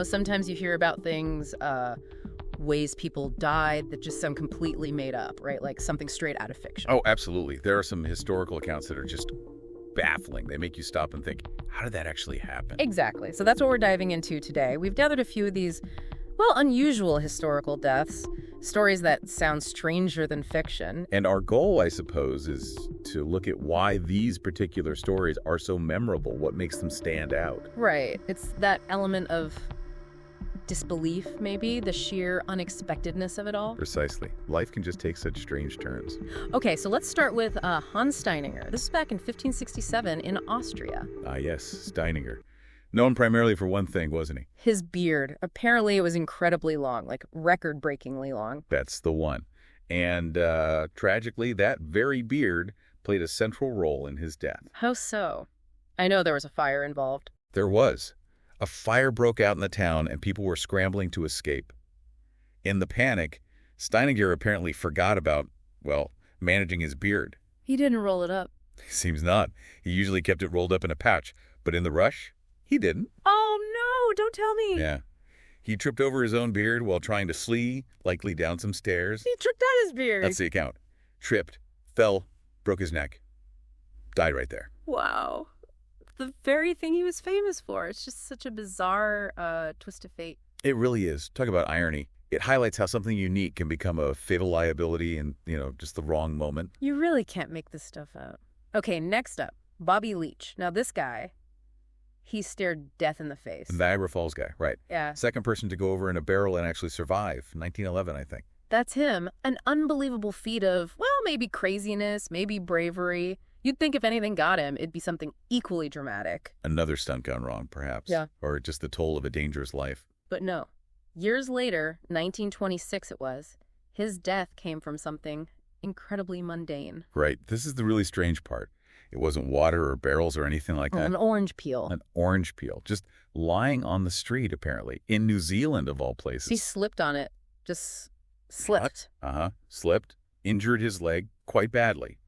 sometimes you hear about things, ways people died that just sound completely made up, right? Like something straight out of fiction. Oh, absolutely. There are some historical accounts that are just baffling. They make you stop and think, how did that actually happen? Exactly. So that's what we're diving into today. We've gathered a few of these, well, unusual historical deaths, stories that sound stranger than fiction. And our goal, I suppose, is to look at why these particular stories are so memorable, what makes them stand out. Right. It's that element of disbelief, maybe, the sheer unexpectedness of it all. Precisely. Life can just take such strange turns. Okay, so let's start with Hans Steininger. This is back in 1567 in Austria. Ah, yes, Steininger. Known primarily for one thing, wasn't he? His beard. Apparently it was incredibly long, like record-breakingly long. That's the one. And tragically, that very beard played a central role in his death. How so? I know there was a fire involved. There was. A fire broke out in the town and people were scrambling to escape. In the panic, Steininger apparently forgot about, well, managing his beard. He didn't roll it up. Seems not. He usually kept it rolled up in a pouch, but in the rush, he didn't. Oh, no, don't tell me. Yeah. He tripped over his own beard while trying to flee, likely down some stairs. He tripped out his beard. That's the account. Tripped, fell, broke his neck. Died right there. Wow. The very thing he was famous for. It's just such a bizarre twist of fate. It really is. Talk about irony. It highlights how something unique can become a fatal liability in, just the wrong moment. You really can't make this stuff up. Okay, next up, Bobby Leach. Now this guy, he stared death in the face. The Niagara Falls guy, right. Yeah. Second person to go over in a barrel and actually survive. 1911, I think. That's him. An unbelievable feat of, well, maybe craziness, maybe bravery. You'd think if anything got him, it'd be something equally dramatic. Another stunt gone wrong, perhaps. Yeah. Or just the toll of a dangerous life. But no. Years later, 1926 it was, his death came from something incredibly mundane. Right. This is the really strange part. It wasn't water or barrels or anything like that. An orange peel. An orange peel. Just lying on the street, apparently. In New Zealand, of all places. He slipped on it. Just slipped. Slipped. Injured his leg quite badly.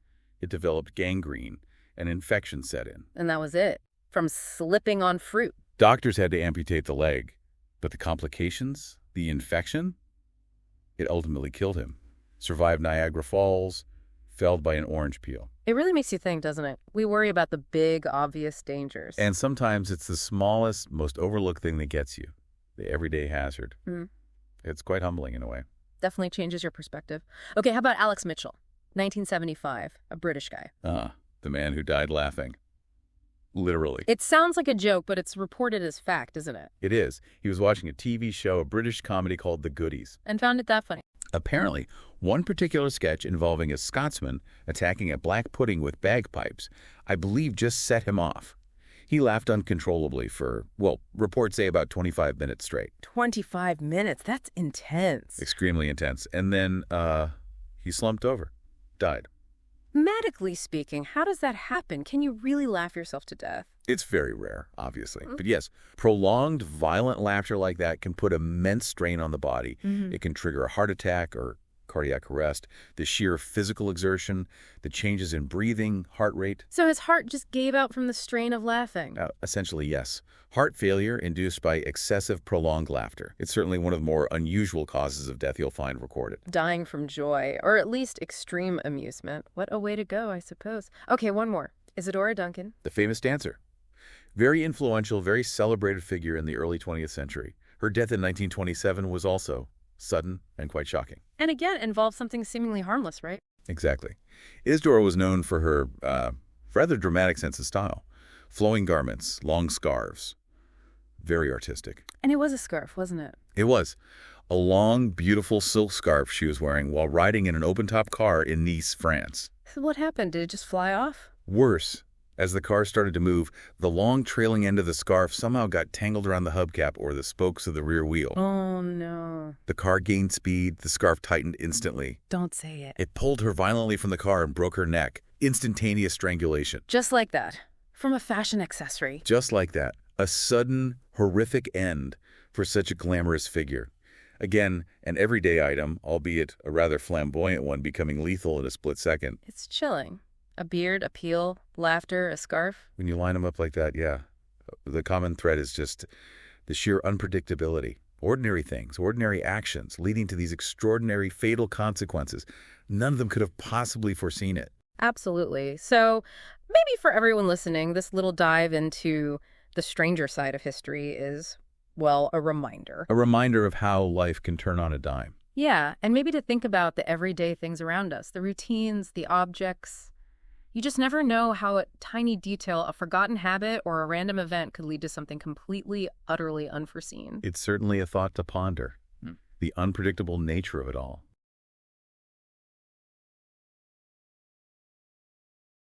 It developed gangrene. An infection set in. And that was it. From slipping on fruit. Doctors had to amputate the leg. But the complications, the infection, it ultimately killed him. Survived Niagara Falls, felled by an orange peel. It really makes you think, doesn't it? We worry about the big, obvious dangers. And sometimes it's the smallest, most overlooked thing that gets you. The everyday hazard. It's quite humbling in a way. Definitely changes your perspective. Okay, how about Alex Mitchell? 1975, a British guy. The man who died laughing. Literally. It sounds like a joke, but it's reported as fact, isn't it? It is. He was watching a TV show, a British comedy called The Goodies. And found it that funny. Apparently, one particular sketch involving a Scotsman attacking a black pudding with bagpipes, I believe just set him off. He laughed uncontrollably for, well, reports say about 25 minutes straight. 25 minutes? That's intense. Extremely intense. And then, he slumped over. Died. Medically speaking, how does that happen? Can you really laugh yourself to death? It's very rare, obviously. But yes, prolonged, violent laughter like that can put immense strain on the body. It can trigger a heart attack or cardiac arrest, the sheer physical exertion, the changes in breathing, heart rate. So his heart just gave out from the strain of laughing? Essentially, yes. Heart failure induced by excessive prolonged laughter. It's certainly one of the more unusual causes of death you'll find recorded. Dying from joy, or at least extreme amusement. What a way to go, I suppose. Okay, one more. Isadora Duncan. The famous dancer. Very influential, very celebrated figure in the early 20th century. Her death in 1927 was also sudden and quite shocking. And again, involved something seemingly harmless, right? Exactly. Isadora was known for her rather dramatic sense of style. Flowing garments, long scarves. Very artistic. And it was a scarf, wasn't it? It was. A long, beautiful silk scarf she was wearing while riding in an open-top car in Nice, France. So what happened? Did it just fly off? Worse. As the car started to move, the long trailing end of the scarf somehow got tangled around the hubcap or the spokes of the rear wheel. Oh, no. The car gained speed. The scarf tightened instantly. Don't say it. It pulled her violently from the car and broke her neck. Instantaneous strangulation. Just like that. From a fashion accessory. Just like that. A sudden, horrific end for such a glamorous figure. Again, an everyday item, albeit a rather flamboyant one, becoming lethal in a split second. It's chilling. A beard, a peel, laughter, a scarf. When you line them up like that, yeah. The common thread is just The sheer unpredictability. Ordinary things, ordinary actions, leading to these extraordinary fatal consequences. None of them could have possibly foreseen it. Absolutely. So maybe for everyone listening, this little dive into the stranger side of history is, well, a reminder. A reminder of how life can turn on a dime. Yeah, and maybe to think about the everyday things around us, the routines, the objects. You just never know how a tiny detail, a forgotten habit, or a random event could lead to something completely, utterly unforeseen. It's certainly a thought to ponder. The unpredictable nature of it all.